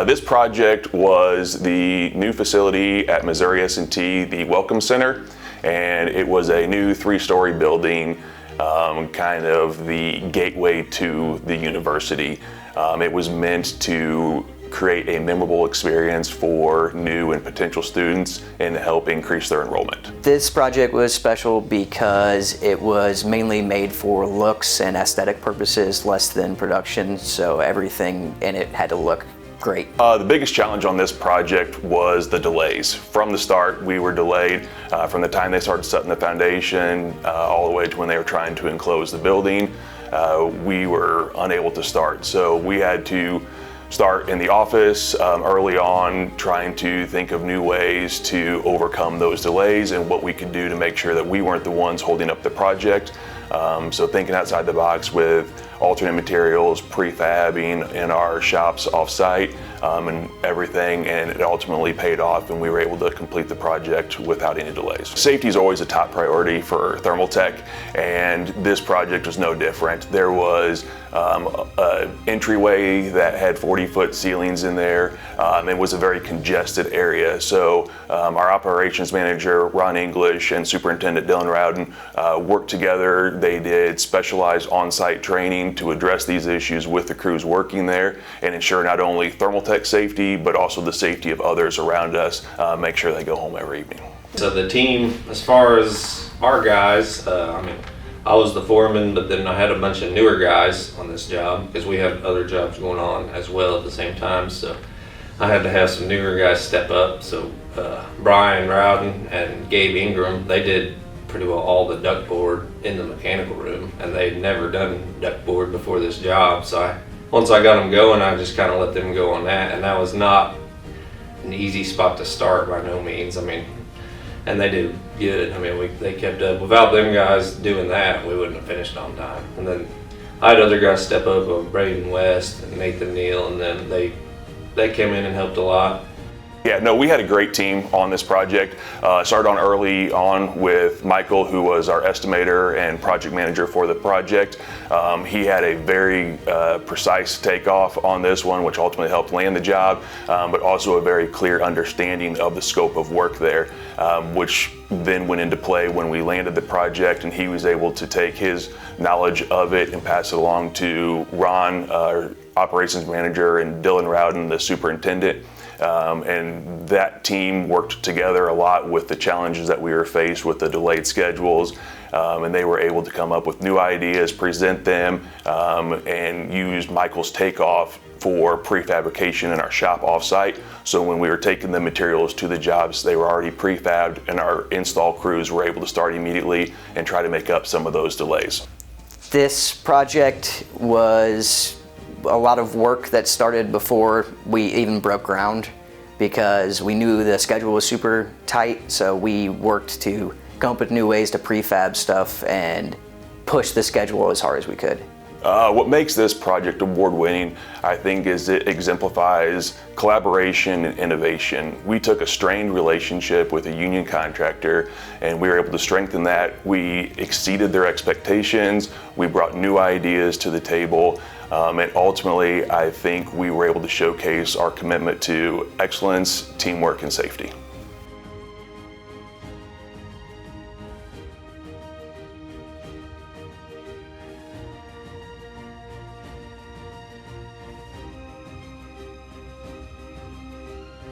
This project was the new facility at Missouri S&T, the Welcome Center, and it was a new 3-story building, kind of the gateway to the university. It was meant to create a memorable experience for new and potential students and help increase their enrollment. This project was special because it was mainly made for looks and aesthetic purposes, less than production, so everything in it had to look great. The biggest challenge on this project was the delays. From the start, we were delayed from the time they started setting the foundation all the way to when they were trying to enclose the building. We were unable to start, so we had to start in the office early on, trying to think of new ways to overcome those delays and what we could do to make sure that we weren't the ones holding up the project. So thinking outside the box with alternate materials, prefabbing in our shops off-site, and everything, and it ultimately paid off and we were able to complete the project without any delays. Safety is always a top priority for Thermaltech, and this project was no different. There was an entryway that had 40-foot ceilings in there. It was a very congested area, so our operations manager, Ron English, and Superintendent Dylan Rowden worked together. They did specialized on-site training to address these issues with the crews working there and ensure not only Thermaltech safety, but also the safety of others around us, make sure they go home every evening. So the team, as far as our guys, I was the foreman, but then I had a bunch of newer guys on this job because we have other jobs going on as well at the same time. So I had to have some newer guys step up. So Brian Rowden and Gabe Ingram, they did pretty well all the duct board in the mechanical room, and they'd never done duct board before this job. So once I got them going, I just kind of let them go on that, and that was not an easy spot to start by no means. And they did good. They kept up. Without them guys doing that, we wouldn't have finished on time. And then I had other guys step up, Braden West and Nathan Neal, and then they came in and helped a lot. Yeah, no, we had a great team on this project. Started on early on with Michael, who was our estimator and project manager for the project. He had a very precise takeoff on this one, which ultimately helped land the job, but also a very clear understanding of the scope of work there, which then went into play when we landed the project, and he was able to take his knowledge of it and pass it along to Ron, our operations manager, and Dylan Rowden, the superintendent. And that team worked together a lot with the challenges that we were faced with the delayed schedules, and they were able to come up with new ideas, present them, and use Michael's takeoff for prefabrication in our shop offsite. So when we were taking the materials to the jobs, they were already prefabbed, and our install crews were able to start immediately and try to make up some of those delays. This project was a lot of work that started before we even broke ground, because we knew the schedule was super tight, so we worked to come up with new ways to prefab stuff and push the schedule as hard as we could. What makes this project award-winning, I think, is it exemplifies collaboration and innovation. We took a strained relationship with a union contractor, and we were able to strengthen that. We exceeded their expectations. We brought new ideas to the table, and ultimately, I think we were able to showcase our commitment to excellence, teamwork, and safety.